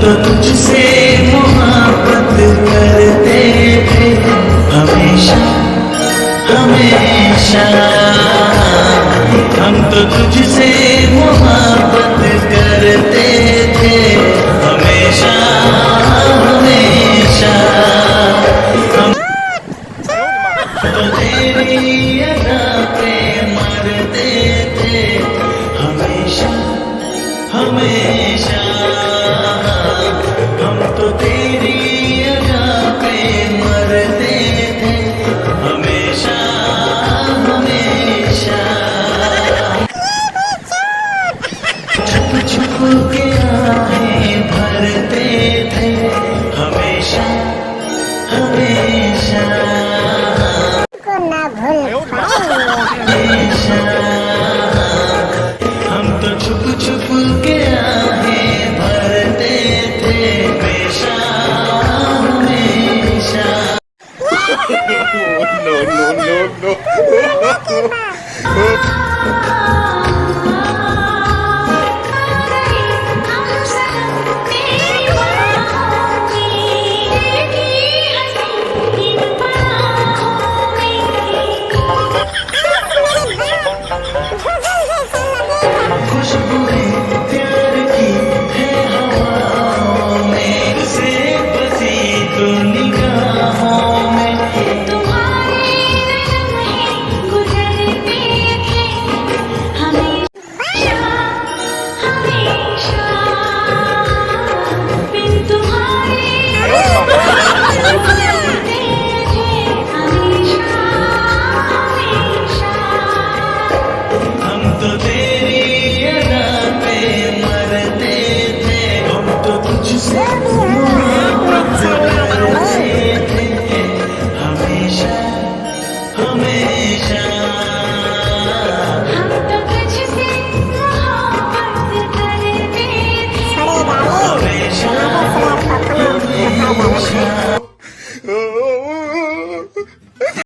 तो तुझसे मोहब्बत करते थे हमेशा हमेशा। हम तो तुझसे मोहब्बत करते थे हमेशा हमेशा। हम तो तेरी अदा पे मरते थे हमेशा हमेशा। हम तो तेरी अदा पे मरते थे हमेशा हमेशा। छुप छुप के आहें भरते थे हमेशा हमेशा हमेशा। हम तो छुप छुप के आहें भरते थे हमेशा हमेशा। No, no, no, no.